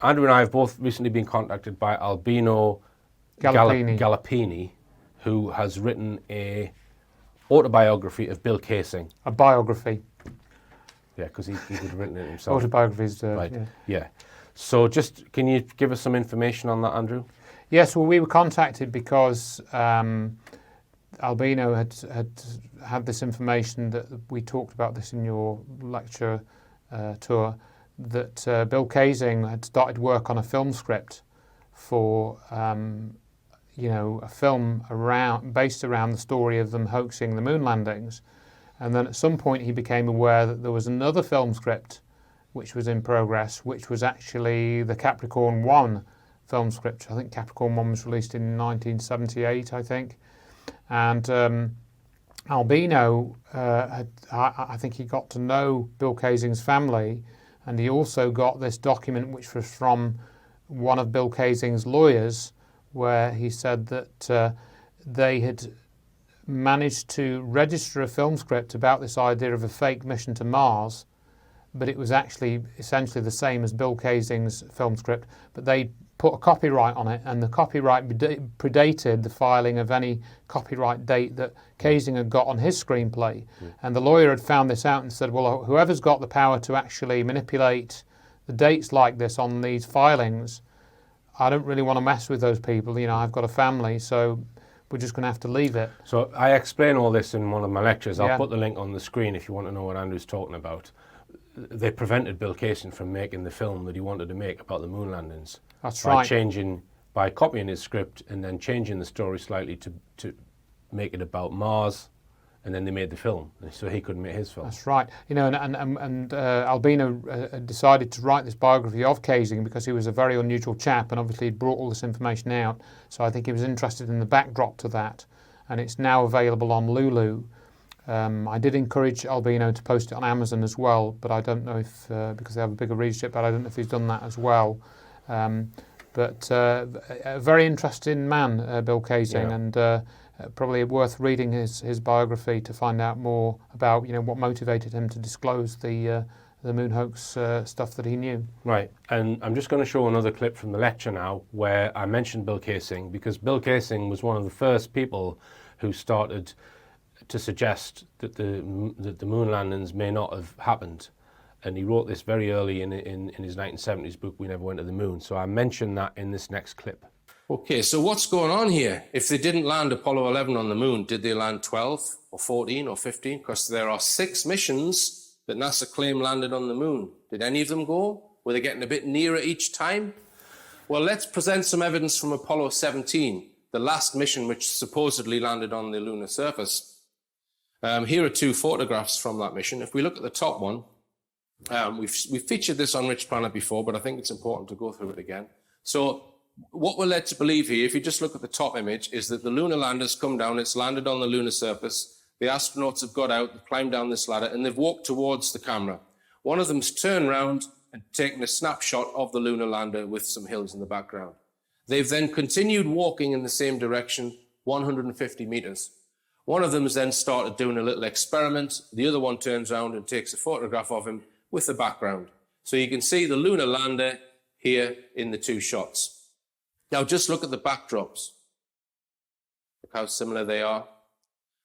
Andrew and I have both recently been contacted by Albino Gallipini, who has written a autobiography of Bill Casing. A biography. Yeah, because he would have written it himself. Autobiographies, right. Yeah. So can you give us some information on that, Andrew? Yes, well, we were contacted because Albino had this information that we talked about this in your lecture tour, that Bill Casing had started work on a film script for a film based around the story of them hoaxing the moon landings. And then at some point he became aware that there was another film script which was in progress, which was actually the Capricorn 1 film script. I think Capricorn 1 was released in 1978, I think. And Albino, I think he got to know Bill Casing's family, and he also got this document which was from one of Bill Casing's lawyers, where he said that they had managed to register a film script about this idea of a fake mission to Mars, but it was actually essentially the same as Bill Casing's film script, but they put a copyright on it, and the copyright predated the filing of any copyright date that Casing had got on his screenplay. And the lawyer had found this out and said, well, whoever's got the power to actually manipulate the dates like this on these filings, I don't really want to mess with those people. I've got a family, so we're just going to have to leave it. So I explain all this in one of my lectures. I'll put the link on the screen if you want to know what Andrew's talking about. They prevented Bill Casing from making the film that he wanted to make about the moon landings. That's right. By copying his script and then changing the story slightly to make it about Mars, and then they made the film, so he couldn't make his film. That's right. And Albino decided to write this biography of Casing because he was a very unusual chap, and obviously he'd brought all this information out. So I think he was interested in the backdrop to that, and it's now available on Lulu. I did encourage Albino to post it on Amazon as well, but I don't know if, because they have a bigger readership, but I don't know if he's done that as well. But a very interesting man, Bill Casing, and probably worth reading his biography to find out more about what motivated him to disclose the moon hoax stuff that he knew. Right, and I'm just going to show another clip from the lecture now where I mentioned Bill Casing, because Bill Casing was one of the first people who started to suggest that the moon landings may not have happened. And he wrote this very early in his 1970s book, We Never Went to the Moon. So I mentioned that in this next clip. Okay, so what's going on here? If they didn't land Apollo 11 on the moon, did they land 12 or 14 or 15? Because there are 6 missions that NASA claim landed on the moon. Did any of them go? Were they getting a bit nearer each time? Well, let's present some evidence from Apollo 17, the last mission which supposedly landed on the lunar surface. Here are 2 photographs from that mission. If we look at the top one, we've featured this on Rich Planet before, but I think it's important to go through it again. So what we're led to believe here, if you just look at the top image, is that the lunar lander's come down, it's landed on the lunar surface, the astronauts have got out, they've climbed down this ladder, and they've walked towards the camera. One of them's turned around and taken a snapshot of the lunar lander with some hills in the background. They've then continued walking in the same direction, 150 meters. One of them has then started doing a little experiment. The other one turns around and takes a photograph of him with the background. So you can see the lunar lander here in the 2 shots. Now just look at the backdrops. Look how similar they are.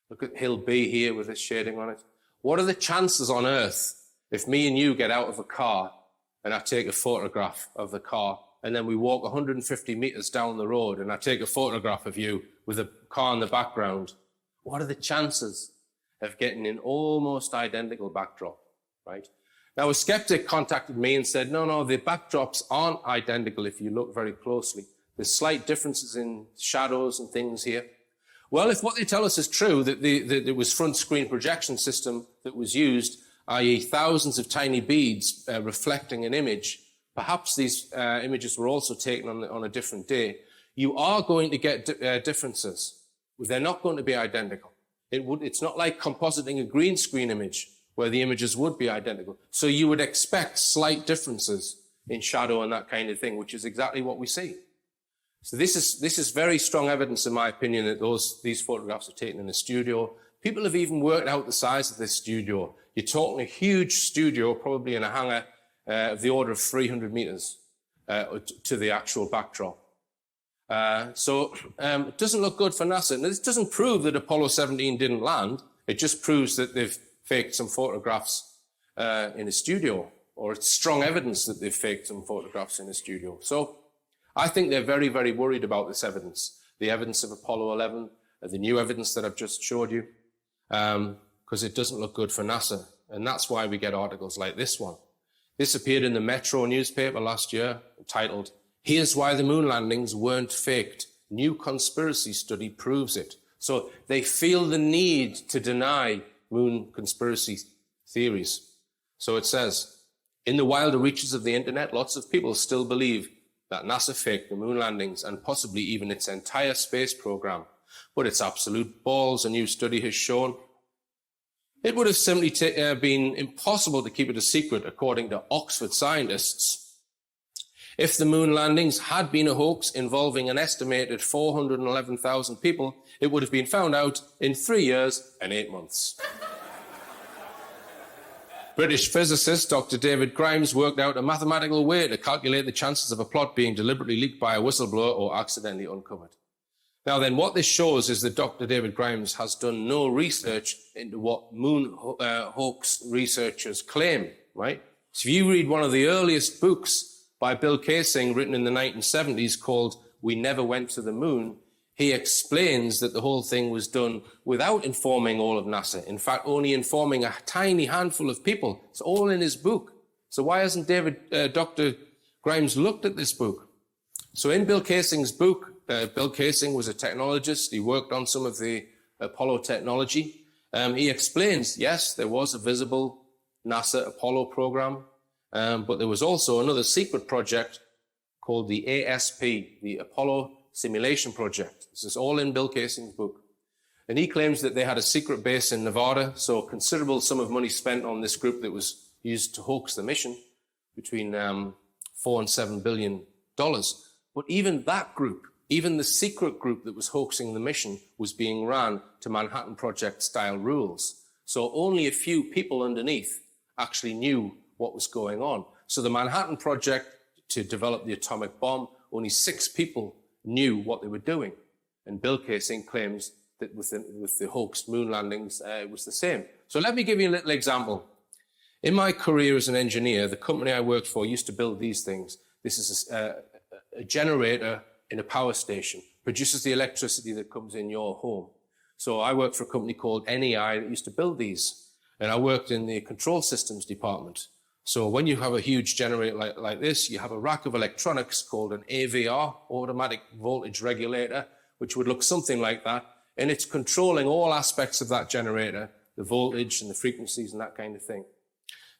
Look at Hill B here with this shading on it. What are the chances on Earth if me and you get out of a car and I take a photograph of the car, and then we walk 150 meters down the road and I take a photograph of you with a car in the background? What are the chances of getting an almost identical backdrop, right? Now, a skeptic contacted me and said, no, the backdrops aren't identical if you look very closely. There's slight differences in shadows and things here. Well, if what they tell us is true, that it was front screen projection system that was used, i.e. thousands of tiny beads reflecting an image, perhaps these images were also taken on a different day, you are going to get differences. They're not going to be identical. It's not like compositing a green screen image where the images would be identical. So you would expect slight differences in shadow and that kind of thing, which is exactly what we see. So this is very strong evidence, in my opinion, that these photographs are taken in a studio. People have even worked out the size of this studio. You're talking a huge studio, probably in a hangar of the order of 300 meters. to the actual backdrop. So it doesn't look good for NASA. And this doesn't prove that Apollo 17 didn't land. It just proves that they've faked some photographs in a studio, or it's strong evidence that they've faked some photographs in a studio. So I think they're very, very worried about this evidence, the evidence of Apollo 11, the new evidence that I've just showed you, because it doesn't look good for NASA. And that's why we get articles like this one. This appeared in the Metro newspaper last year, titled, "Here's Why the Moon Landings Weren't Faked. New Conspiracy Study Proves It." So they feel the need to deny moon conspiracy theories. So it says, "In the wilder reaches of the internet, lots of people still believe that NASA faked the moon landings and possibly even its entire space program. But it's absolute balls, a new study has shown. It would have simply been impossible to keep it a secret, according to Oxford scientists. If the moon landings had been a hoax involving an estimated 411,000 people, it would have been found out in 3 years and 8 months. British physicist Dr. David Grimes worked out a mathematical way to calculate the chances of a plot being deliberately leaked by a whistleblower or accidentally uncovered." Now then, what this shows is that Dr. David Grimes has done no research into what moon hoax researchers claim, right? So if you read one of the earliest books by Bill Kaysing, written in the 1970s, called "We Never Went to the Moon," he explains that the whole thing was done without informing all of NASA. In fact, only informing a tiny handful of people. It's all in his book. So why hasn't Dr. Grimes looked at this book? So in Bill Kaysing's book, Bill Kaysing was a technologist. He worked on some of the Apollo technology. He explains, yes, there was a visible NASA Apollo program, but there was also another secret project called the ASP, the Apollo Simulation Project. This is all in Bill Kaysing's book. And he claims that they had a secret base in Nevada, so a considerable sum of money spent on this group that was used to hoax the mission, between $4 and $7 billion. But even that group, even the secret group that was hoaxing the mission, was being ran to Manhattan Project-style rules. So only a few people underneath actually knew what was going on. So the Manhattan Project, to develop the atomic bomb, only 6 people knew what they were doing. And Bill Kaysing claims that with the hoaxed moon landings, it was the same. So let me give you a little example. In my career as an engineer, the company I worked for used to build these things. This is a generator in a power station, produces the electricity that comes in your home. So I worked for a company called NEI that used to build these. And I worked in the control systems department. So when you have a huge generator like this, you have a rack of electronics called an AVR, automatic voltage regulator, which would look something like that. And it's controlling all aspects of that generator, the voltage and the frequencies and that kind of thing.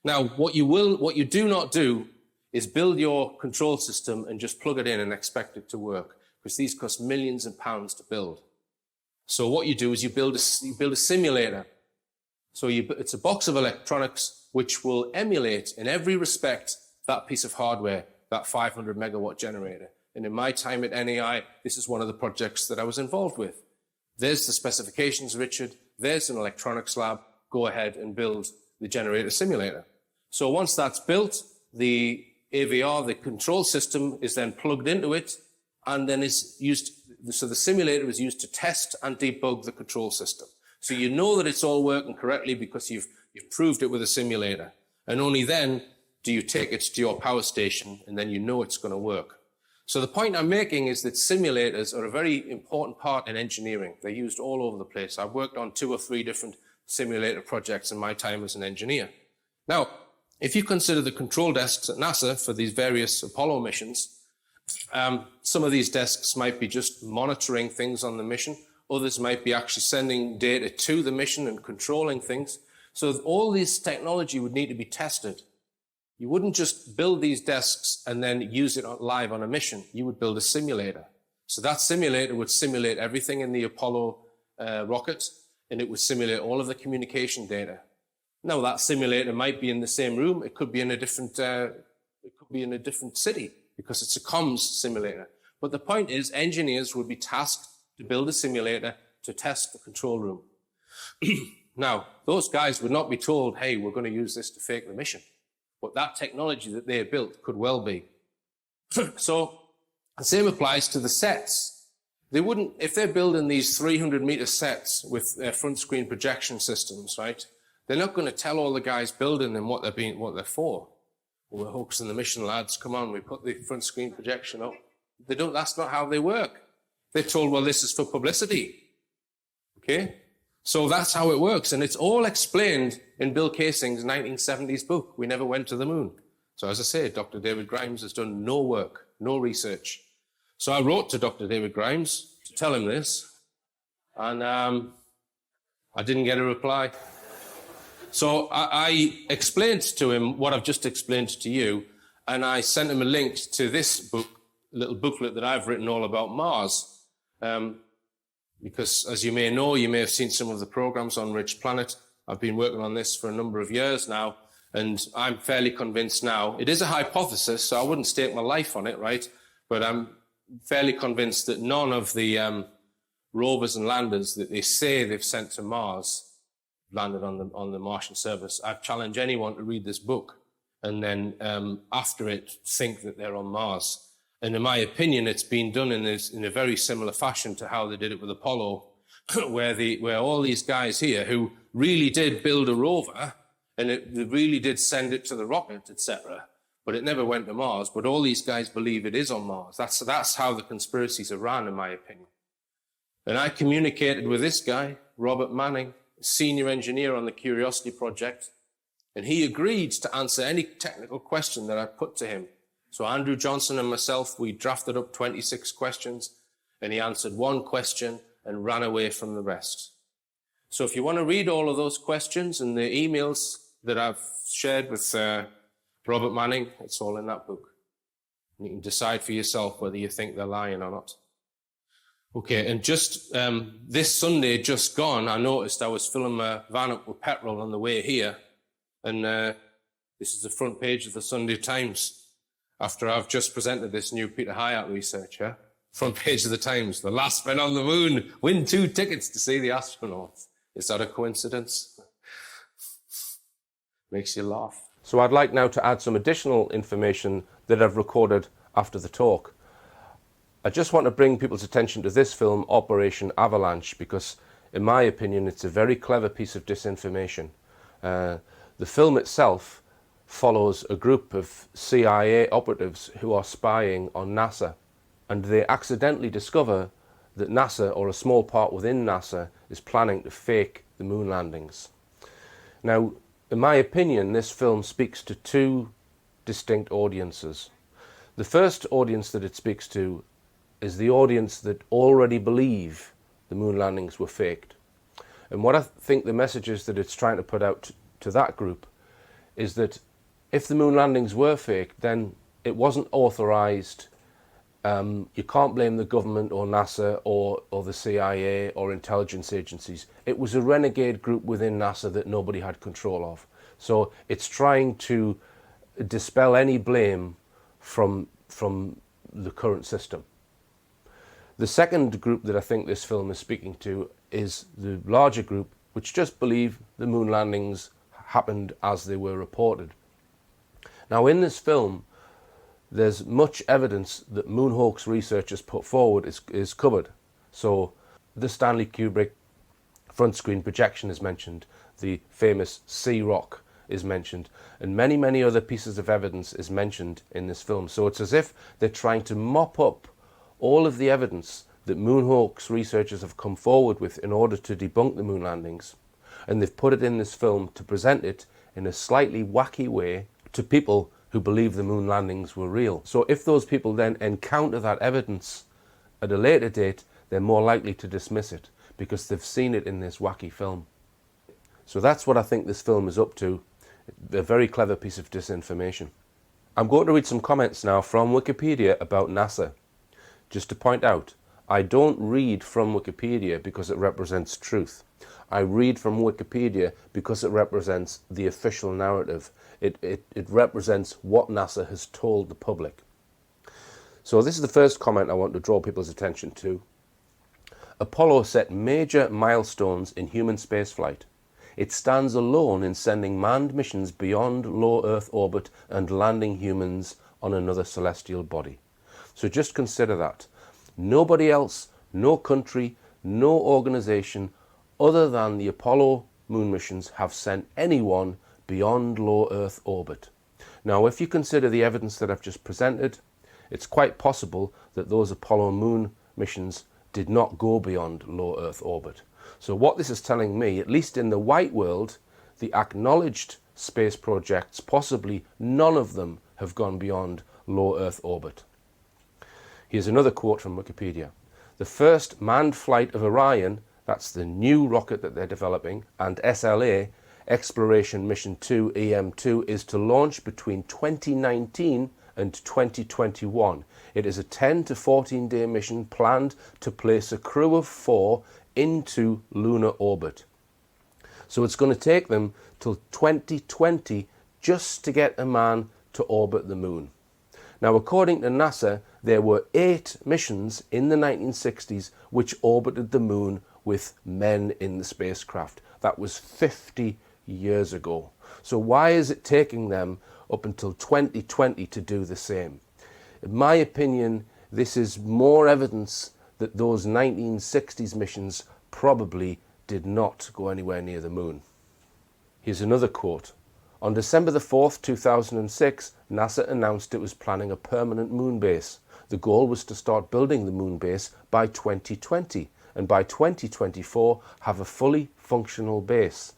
Now, what you do not do is build your control system and just plug it in and expect it to work, because these cost millions of pounds to build. So what you do is you build a simulator. So it's a box of electronics which will emulate in every respect that piece of hardware, that 500 megawatt generator. And in my time at NEI, this is one of the projects that I was involved with. There's the specifications, Richard. There's an electronics lab. Go ahead and build the generator simulator. So once that's built, the AVR, the control system, is then plugged into it, and then is used. So the simulator is used to test and debug the control system. So you know that it's all working correctly because you've proved it with a simulator. And only then do you take it to your power station, and then you know it's going to work. So the point I'm making is that simulators are a very important part in engineering. They're used all over the place. I've worked on 2 or 3 different simulator projects in my time as an engineer. Now, if you consider the control desks at NASA for these various Apollo missions, some of these desks might be just monitoring things on the mission. Others might be actually sending data to the mission and controlling things. So all this technology would need to be tested. You wouldn't just build these desks and then use it live on a mission. You would build a simulator. So that simulator would simulate everything in the Apollo rocket, and it would simulate all of the communication data. Now, that simulator might be in the same room. It could be in a different city, because it's a comms simulator. But the point is, engineers would be tasked to build a simulator to test the control room. Now, those guys would not be told, hey, we're going to use this to fake the mission. But that technology that they built could well be. So the same applies to the sets. They wouldn't, if they're building these 300-meter sets with their front screen projection systems, right? They're not going to tell all the guys building them what they're for. Well, we're hoaxing the mission, lads. Come on, we put the front screen projection up. They don't. That's not how they work. They're told, well, this is for publicity. Okay? So that's how it works. And it's all explained in Bill Casing's 1970s book, We Never Went to the Moon. So as I say, Dr. David Grimes has done no work, no research. So I wrote to Dr. David Grimes to tell him this, and I didn't get a reply. So I explained to him what I've just explained to you, and I sent him a link to this book, little booklet that I've written all about Mars. Because, as you may know, you may have seen some of the programs on Rich Planet. I've been working on this for a number of years now, and I'm fairly convinced now. It is a hypothesis, so I wouldn't stake my life on it, right? But I'm fairly convinced that none of the rovers and landers that they say they've sent to Mars landed on the Martian surface. I challenge anyone to read this book and then after it think that they're on Mars. And in my opinion, it's been done in a very similar fashion to how they did it with Apollo, where all these guys here who really did build a rover and they really did send it to the rocket, etc., but it never went to Mars. But all these guys believe it is on Mars. That's how the conspiracies are run, in my opinion. And I communicated with this guy, Robert Manning, senior engineer on the Curiosity project, and he agreed to answer any technical question that I put to him. So Andrew Johnson and myself, we drafted up 26 questions, and he answered one question and ran away from the rest. So if you want to read all of those questions and the emails that I've shared with Robert Manning, it's all in that book. And you can decide for yourself whether you think they're lying or not. Okay, and just this Sunday just gone, I noticed I was filling my van up with petrol on the way here, and this is the front page of the Sunday Times. After I've just presented this new Peter Hyatt research, yeah? Front page of the Times, the last men on the moon win 2 tickets to see the astronauts. Is that a coincidence? Makes you laugh. So I'd like now to add some additional information that I've recorded after the talk. I just want to bring people's attention to this film, Operation Avalanche, because in my opinion, it's a very clever piece of disinformation. The film itself follows a group of CIA operatives who are spying on NASA, and they accidentally discover that NASA, or a small part within NASA, is planning to fake the moon landings. Now, in my opinion, this film speaks to 2 distinct audiences. The first audience that it speaks to is the audience that already believe the moon landings were faked. And what I think the messages that it's trying to put out to that group is that if the moon landings were fake, then it wasn't authorized. You can't blame the government or NASA or the CIA or intelligence agencies. It was a renegade group within NASA that nobody had control of. So it's trying to dispel any blame from the current system. The second group that I think this film is speaking to is the larger group which just believe the moon landings happened as they were reported. Now, in this film, there's much evidence that moon hoax researchers put forward is covered. So the Stanley Kubrick front screen projection is mentioned, the famous sea rock is mentioned, and many, many other pieces of evidence is mentioned in this film. So it's as if they're trying to mop up all of the evidence that moon hoax researchers have come forward with in order to debunk the moon landings. And they've put it in this film to present it in a slightly wacky way to people who believe the moon landings were real. So if those people then encounter that evidence at a later date, they're more likely to dismiss it because they've seen it in this wacky film. So that's what I think this film is up to, a very clever piece of disinformation. I'm going to read some comments now from Wikipedia about NASA. Just to point out, I don't read from Wikipedia because it represents truth. I read from Wikipedia because it represents the official narrative. It represents what NASA has told the public. So this is the first comment I want to draw people's attention to. Apollo set major milestones in human spaceflight. It stands alone in sending manned missions beyond low Earth orbit and landing humans on another celestial body. So just consider that. Nobody else, no country, no organization other than the Apollo moon missions have sent anyone beyond low Earth orbit. Now, if you consider the evidence that I've just presented, it's quite possible that those Apollo moon missions did not go beyond low Earth orbit. So what this is telling me, at least in the white world, the acknowledged space projects, possibly none of them have gone beyond low Earth orbit. Here's another quote from Wikipedia. The first manned flight of Orion, that's the new rocket that they're developing, and SLA, Exploration Mission 2, EM2, is to launch between 2019 and 2021. It is a 10 to 14 day mission planned to place a crew of 4 into lunar orbit. So it's going to take them till 2020 just to get a man to orbit the moon. Now, according to NASA, there were 8 missions in the 1960s which orbited the moon with men in the spacecraft. That was 50 years ago. So why is it taking them up until 2020 to do the same? In my opinion, this is more evidence that those 1960s missions probably did not go anywhere near the moon. Here's another quote. On December the 4th, 2006, NASA announced it was planning a permanent moon base. The goal was to start building the moon base by 2020 and by 2024 have a fully functional base.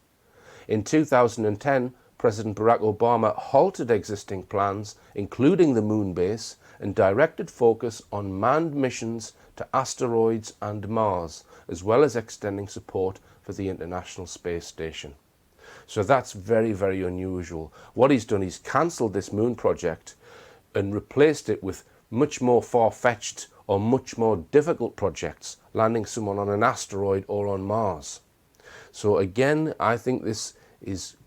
In 2010, President Barack Obama halted existing plans, including the moon base, and directed focus on manned missions to asteroids and Mars, as well as extending support for the International Space Station. So that's very, very unusual. What he's done, he's cancelled this moon project and replaced it with much more far-fetched or much more difficult projects, landing someone on an asteroid or on Mars. So again, I think this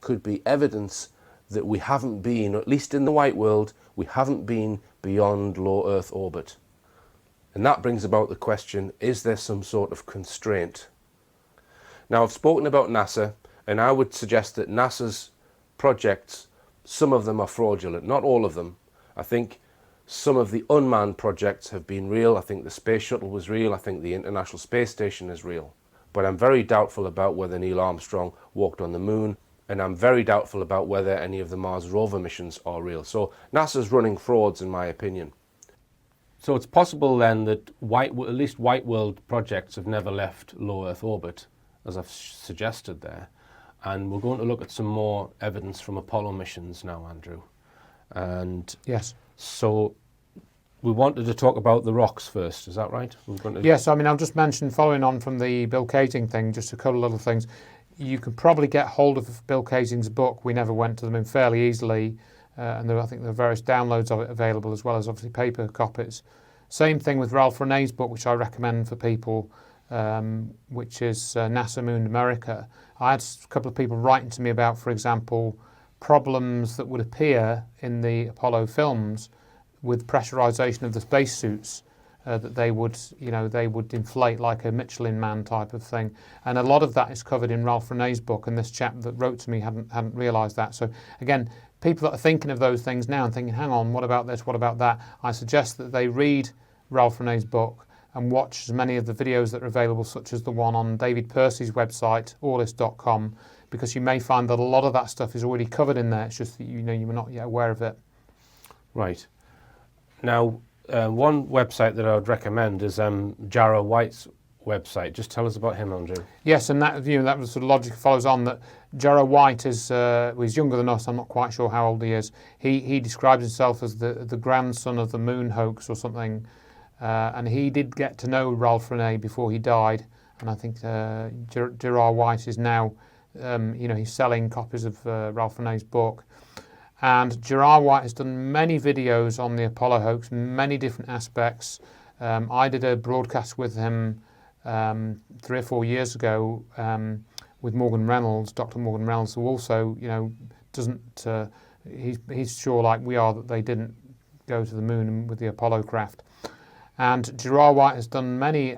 could be evidence that we haven't been, at least in the white world, we haven't been beyond low Earth orbit. And that brings about the question, is there some sort of constraint? Now, I've spoken about NASA, and I would suggest that NASA's projects, some of them are fraudulent, not all of them. I think some of the unmanned projects have been real. I think the space shuttle was real. I think the International Space Station is real. But I'm very doubtful about whether Neil Armstrong walked on the moon, and I'm very doubtful about whether any of the Mars rover missions are real. So NASA's running frauds, in my opinion. So it's possible then that at least white world projects have never left low Earth orbit, as I've suggested there. And we're going to look at some more evidence from Apollo missions now, Andrew. And yes. So we wanted to talk about the rocks first, is that right? Yes, I mean, I'll just mention, following on from the Bill Kaysing thing, just a couple of little things. You can probably get hold of Bill Kaysing's book, We Never Went to the Moon, fairly easily. And I think there are various downloads of it available, as well as obviously paper copies. Same thing with Ralph Renee's book, which I recommend for people, which is NASA Moon America. I had a couple of people writing to me about, for example, problems that would appear in the Apollo films with pressurization of the spacesuits, that they would inflate like a Michelin Man type of thing. And a lot of that is covered in Ralph Renee's book, and this chap that wrote to me hadn't realised that. So again, people that are thinking of those things now and thinking, hang on, what about this, what about that? I suggest that they read Ralph Renee's book and watch as many of the videos that are available, such as the one on David Percy's website, orlis.com, because you may find that a lot of that stuff is already covered in there. It's just that you were not yet aware of it. Right. Now, one website that I would recommend is Jarrah White's website. Just tell us about him, Andrew. Yes, and that was sort of logic follows on that Jarrah White is he's younger than us. I'm not quite sure how old he is. He describes himself as the grandson of the moon hoax or something, and he did get to know Ralph Renee before he died. And I think Jarrah White is now, he's selling copies of Ralph Renee's book. And Jarrah White has done many videos on the Apollo hoax, many different aspects. I did a broadcast with him 3 or 4 years ago with Morgan Reynolds, Dr. Morgan Reynolds, who also, doesn't, he's sure like we are that they didn't go to the moon with the Apollo craft. And Gerard White has done many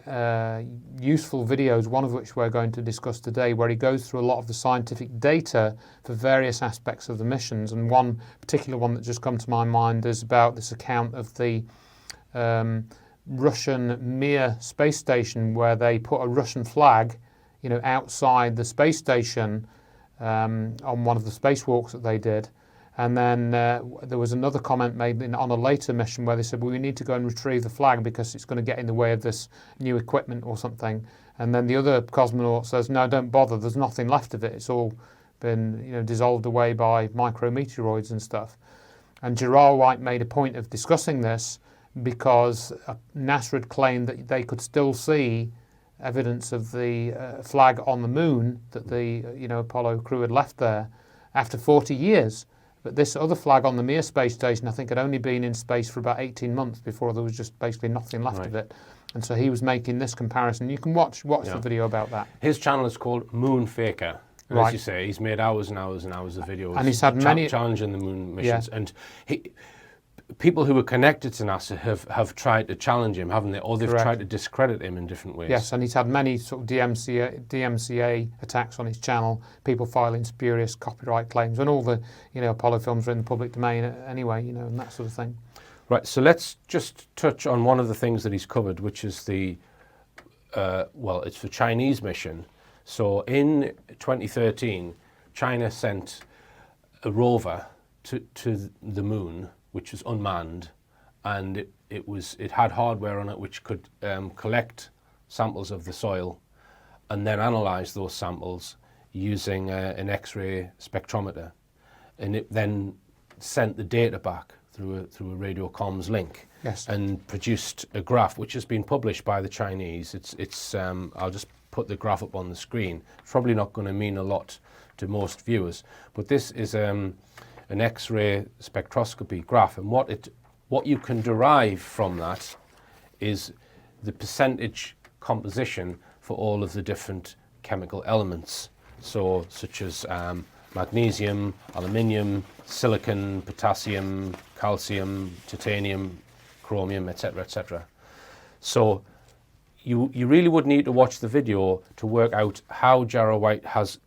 useful videos, one of which we're going to discuss today, where he goes through a lot of the scientific data for various aspects of the missions. And one particular one that just comes to my mind is about this account of the Russian Mir space station, where they put a Russian flag, outside the space station on one of the spacewalks that they did. And then there was another comment made on a later mission where they said, well, we need to go and retrieve the flag because it's going to get in the way of this new equipment or something. And then the other cosmonaut says, no, don't bother, there's nothing left of it. It's all been dissolved away by micrometeoroids and stuff. And Gerard White made a point of discussing this because NASA had claimed that they could still see evidence of the flag on the moon that the Apollo crew had left there after 40 years. But this other flag on the Mir space station, I think, had only been in space for about 18 months before there was just basically nothing left of it. And so he was making this comparison. You can watch the video about that. His channel is called Moon Faker. And Right. as you say, he's made hours and hours and hours of videos. And he's had many challenging the moon missions. And people who are connected to NASA have tried to challenge him, haven't they? Or they've Correct. tried to discredit him in different ways. Yes, and he's had many sort of DMCA attacks on his channel, people filing spurious copyright claims, and all the Apollo films are in the public domain anyway, and that sort of thing. Right, so let's just touch on one of the things that he's covered, which is the, it's the Chinese mission. So in 2013, China sent a rover to the moon, which was unmanned, and it had hardware on it which could collect samples of the soil and then analyze those samples using an X-ray spectrometer, and it then sent the data back through a radio comms link. Yes. And produced a graph which has been published by the Chinese. It's I'll just put the graph up on the screen. It's probably not going to mean a lot to most viewers, but this is an X-ray spectroscopy graph, and what you can derive from that is the percentage composition for all of the different chemical elements, so such as magnesium, aluminium, silicon, potassium, calcium, titanium, chromium, etc., etc. So you really would need to watch the video to work out how Gerard White has,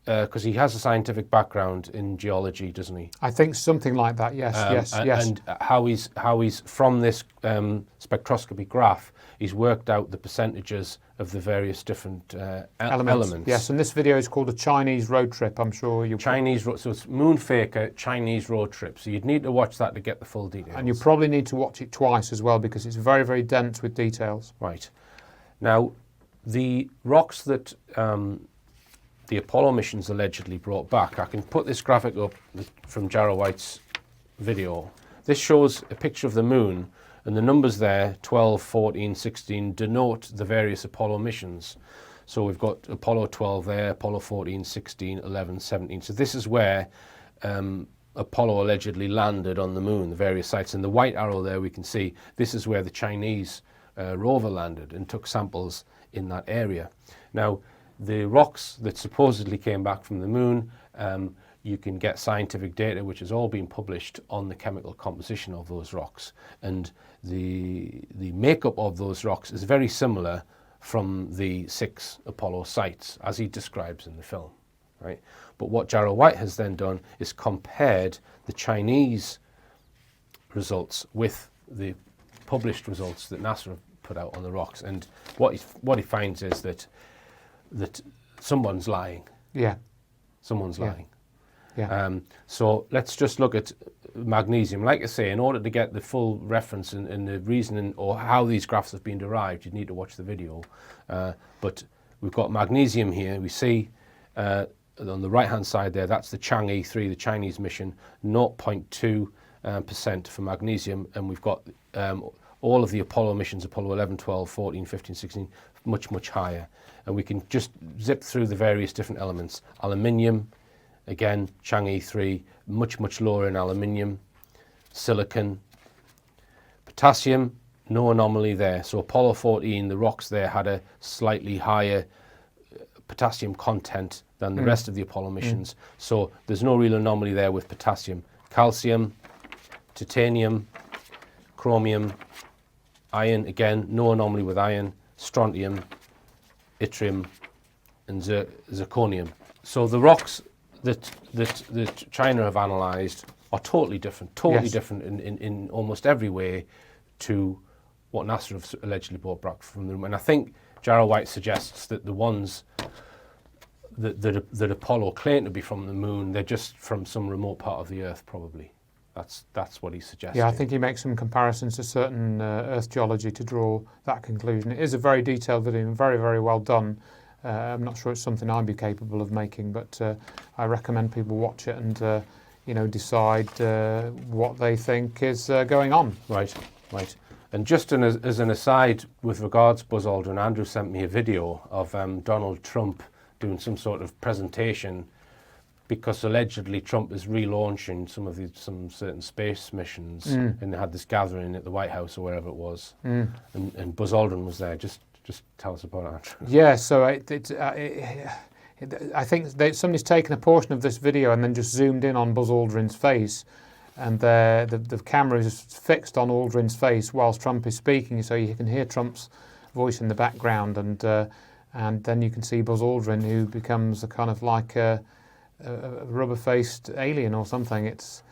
because he has a scientific background in geology, doesn't he? I think something like that. Yes, yes. And how he's from this spectroscopy graph, he's worked out the percentages of the various different elements. Yes, and this video is called a Chinese road trip. I'm sure you. So it's Moon Faker Chinese road trip. So you'd need to watch that to get the full details. And you probably need to watch it twice as well because it's very, very dense with details. Right. Now, the rocks that the Apollo missions allegedly brought back, I can put this graphic up from Gerard White's video. This shows a picture of the moon, and the numbers there, 12, 14, 16, denote the various Apollo missions. So we've got Apollo 12 there, Apollo 14, 16, 11, 17. So this is where Apollo allegedly landed on the moon, the various sites. And the white arrow there we can see, this is where the Chinese rover landed and took samples in that area. Now, the rocks that supposedly came back from the moon, you can get scientific data which has all been published on the chemical composition of those rocks. And the makeup of those rocks is very similar from the 6 Apollo sites, as he describes in the film. Right? But what Gerard White has then done is compared the Chinese results with the published results that NASA have put out on the rocks. And what he finds is that someone's lying. Yeah. Someone's lying. Yeah. So let's just look at magnesium. Like I say, in order to get the full reference and the reasoning or how these graphs have been derived, you need to watch the video. But we've got magnesium here. We see on the right-hand side there, that's the Chang'e 3, the Chinese mission, 0.2% for magnesium. And we've got all of the Apollo missions, Apollo 11, 12, 14, 15, 16, much, much higher. And we can just zip through the various different elements. Aluminium, again, Chang'e 3, much, much lower in aluminium. Silicon. Potassium, no anomaly there. So Apollo 14, the rocks there had a slightly higher potassium content than the rest of the Apollo missions. So there's no real anomaly there with potassium. Calcium, titanium, chromium, iron, again, no anomaly with iron, strontium, yttrium, and zirconium. So the rocks that China have analysed are totally different, in almost every way to what NASA have allegedly brought back from the moon. And I think Gerald White suggests that the ones that Apollo claimed to be from the moon, they're just from some remote part of the Earth, probably. That's what he suggested. Yeah, I think he makes some comparisons to certain Earth geology to draw that conclusion. It is a very detailed video and very, very well done. I'm not sure it's something I'd be capable of making, but I recommend people watch it and decide what they think is going on. Right. And just as an aside with regards Buzz Aldrin, Andrew sent me a video of Donald Trump doing some sort of presentation because allegedly Trump is relaunching some certain space missions, and they had this gathering at the White House or wherever it was, and Buzz Aldrin was there. Just tell us about it, Andrew. Yeah, so I think somebody's taken a portion of this video and then just zoomed in on Buzz Aldrin's face, and the camera is fixed on Aldrin's face whilst Trump is speaking, so you can hear Trump's voice in the background, and then you can see Buzz Aldrin, who becomes a kind of like a rubber-faced alien or something. It's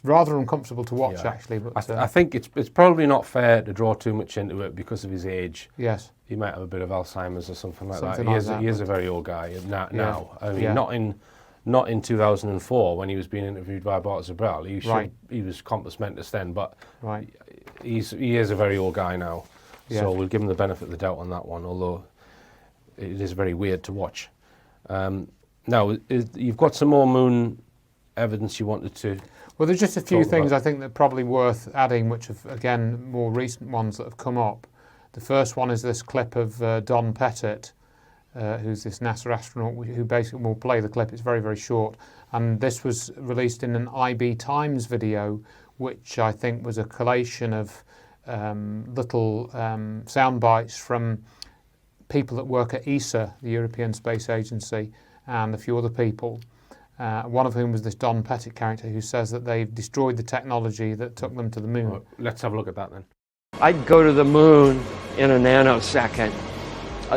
rather uncomfortable to watch, actually. But I think it's probably not fair to draw too much into it because of his age. Yes, he might have a bit of Alzheimer's or something like that. He is a very old guy now. I mean, not in 2004 when he was being interviewed by Bart Zabrel. He was compass mentis then, but he is a very old guy now. Yeah. So we'll give him the benefit of the doubt on that one, although it is very weird to watch. Now, you've got some more moon evidence you wanted to... Well, there's just a few things I think that are probably worth adding, which have, again, more recent ones that have come up. The first one is this clip of Don Pettit, who's this NASA astronaut who basically will play the clip. It's very, very short. And this was released in an IB Times video, which I think was a collation of little sound bites from people that work at ESA, the European Space Agency, and a few other people. One of whom was this Don Pettit character who says that they've destroyed the technology that took them to the moon. Well, let's have a look at that then. I'd go to the moon in a nanosecond.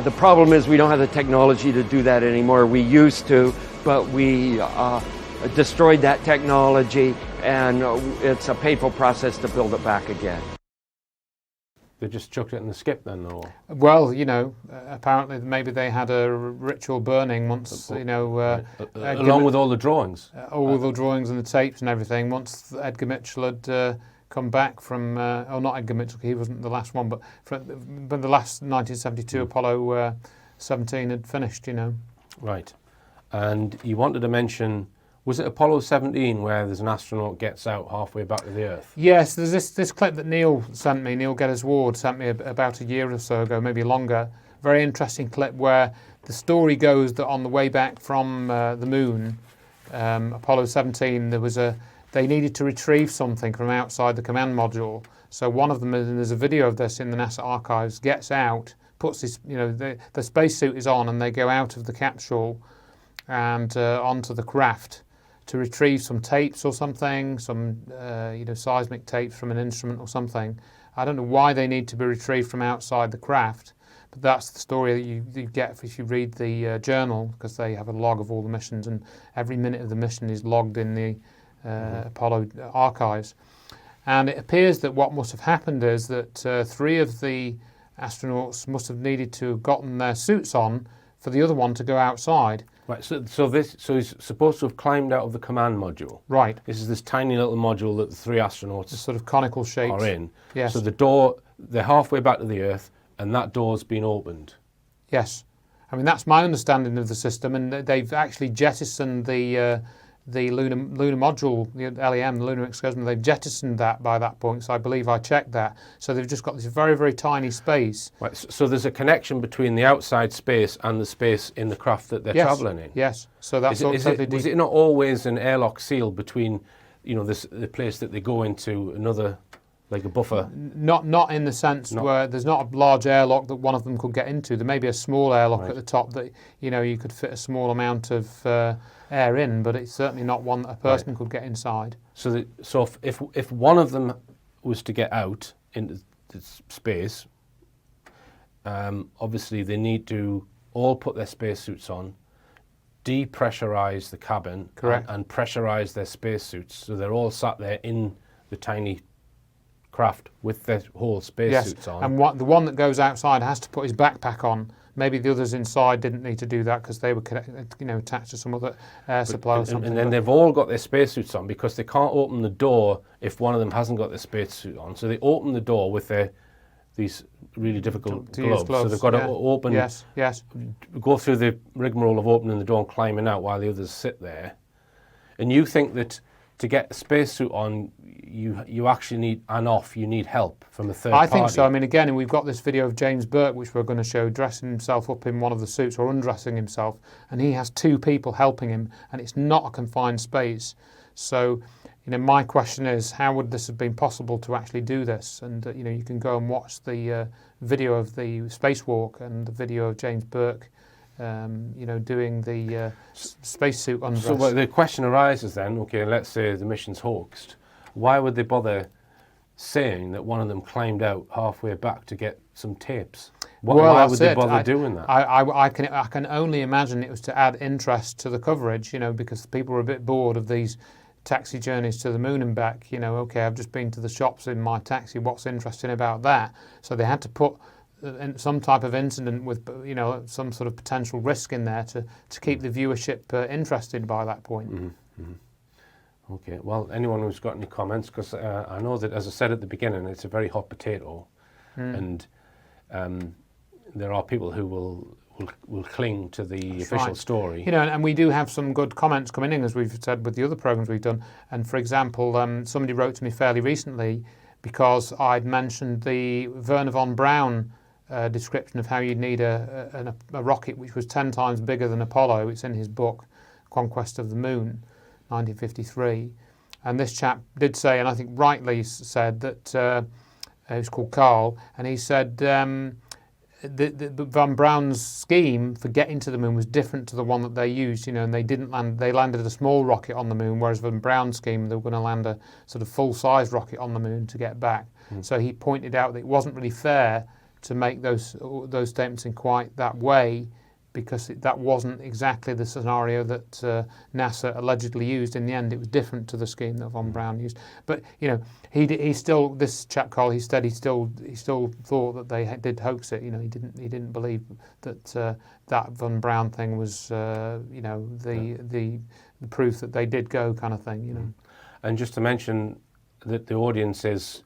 The problem is we don't have the technology to do that anymore. We used to, but we destroyed that technology, and it's a painful process to build it back again. They just chucked it in the skip then, or? Well, apparently maybe they had a ritual burning once, along with all the drawings. All the drawings and the tapes and everything. Once Edgar Mitchell had come back from, not Edgar Mitchell, he wasn't the last one, but the last 1972 Apollo 17 had finished, Right. And you wanted to mention... Was it Apollo 17 where there's an astronaut gets out halfway back to the Earth? Yes, there's this clip that Neil Geddes-Ward sent me about a year or so ago, maybe longer. Very interesting clip where the story goes that on the way back from the moon, Apollo 17, they needed to retrieve something from outside the command module. So one of them, and there's a video of this in the NASA archives, gets out, puts his, the spacesuit is on, and they go out of the capsule and onto the craft to retrieve some tapes or something, some seismic tapes from an instrument or something. I don't know why they need to be retrieved from outside the craft, but that's the story that you get if you read the journal, because they have a log of all the missions, and every minute of the mission is logged in the Apollo archives. And it appears that what must have happened is that 3 of the astronauts must have needed to have gotten their suits on for the other one to go outside. Right, so he's supposed to have climbed out of the command module. Right. This is this tiny little module that the 3 astronauts It's sort of conical shape are in. Yes. So the door, they're halfway back to the Earth, and that door's been opened. Yes. I mean, that's my understanding of the system, and they've actually jettisoned the lunar module, the LEM, the lunar exoskeleton. They've jettisoned that by that point, so I believe I checked that. So they've just got this very, very tiny space. Right. So there's a connection between the outside space and the space in the craft that they're travelling in. Yes. So that's was it not always an airlock seal between, the place that they go into another, like a buffer? Not in the sense where there's not a large airlock that one of them could get into. There may be a small airlock at the top that you could fit a small amount of air in, but it's certainly not one that a person could get inside. So if one of them was to get out into space. Obviously, they need to all put their spacesuits on, depressurize the cabin, Correct. and pressurize their spacesuits, so they're all sat there in the tiny craft with their whole spacesuits on. And the one that goes outside has to put his backpack on. Maybe the others inside didn't need to do that because they were attached to some other air supply or something. And then they've all got their spacesuits on because they can't open the door if one of them hasn't got their spacesuit on. So they open the door with these really difficult gloves. So they've got to open, go through the rigmarole of opening the door and climbing out while the others sit there. And you think that to get a spacesuit on, you actually need help from a third party? I think so. I mean, again, we've got this video of James Burke, which we're going to show, dressing himself up in one of the suits or undressing himself, and he has 2 people helping him, and it's not a confined space. So, my question is, how would this have been possible to actually do this? And, you can go and watch the video of the spacewalk and the video of James Burke, doing the spacesuit undress. So the question arises then, okay, let's say the mission's hoaxed. Why would they bother saying that one of them climbed out halfway back to get some tapes? Why would they bother doing that? I can only imagine it was to add interest to the coverage, because people were a bit bored of these taxi journeys to the moon and back. Okay, I've just been to the shops in my taxi, what's interesting about that? So they had to put some type of incident with, some sort of potential risk in there to keep the viewership interested by that point. Mm-hmm. Mm-hmm. Okay, well, anyone who's got any comments, because I know that, as I said at the beginning, it's a very hot potato, and there are people who will cling to the official story. And we do have some good comments coming in, as we've said with the other programs we've done. And for example, somebody wrote to me fairly recently because I'd mentioned the Wernher von Braun description of how you'd need a rocket which was 10 times bigger than Apollo. It's in his book, Conquest of the Moon, 1953. And this chap did say, and I think rightly said, that it was called Carl, and he said the von Braun's scheme for getting to the moon was different to the one that they used, and they didn't land. They landed a small rocket on the moon, whereas von Braun's scheme, they were going to land a sort of full-size rocket on the moon to get back. So he pointed out that it wasn't really fair to make those statements in quite that way, because that wasn't exactly the scenario that NASA allegedly used. In the end, it was different to the scheme that von Braun used. But he still, this chap Carl, he said he still thought that they did hoax it. He didn't believe that that von Braun thing was the proof that they did go, kind of thing. And just to mention that the audience is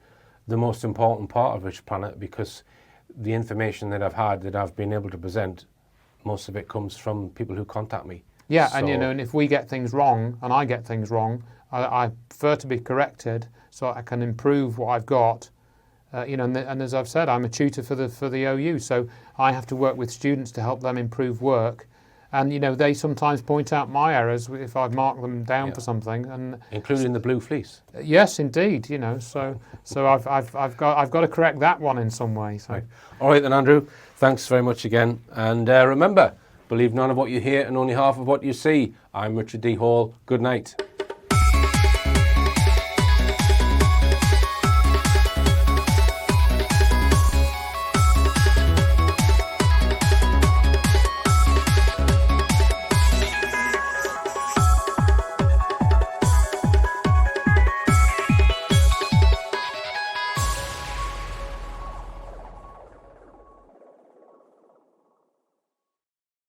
the most important part of Rich Planet, because the information that I've been able to present, most of it comes from people who contact me. Yeah, so, and if we get things wrong, and I get things wrong, I prefer to be corrected so I can improve what I've got. And as I've said, I'm a tutor for the OU, so I have to work with students to help them improve work. And they sometimes point out my errors if I mark them down for something, and including the blue fleece. Yes, indeed. So I've got to correct that one in some way. So. Right. All right then, Andrew. Thanks very much again. And remember, believe none of what you hear and only half of what you see. I'm Richard D. Hall. Good night.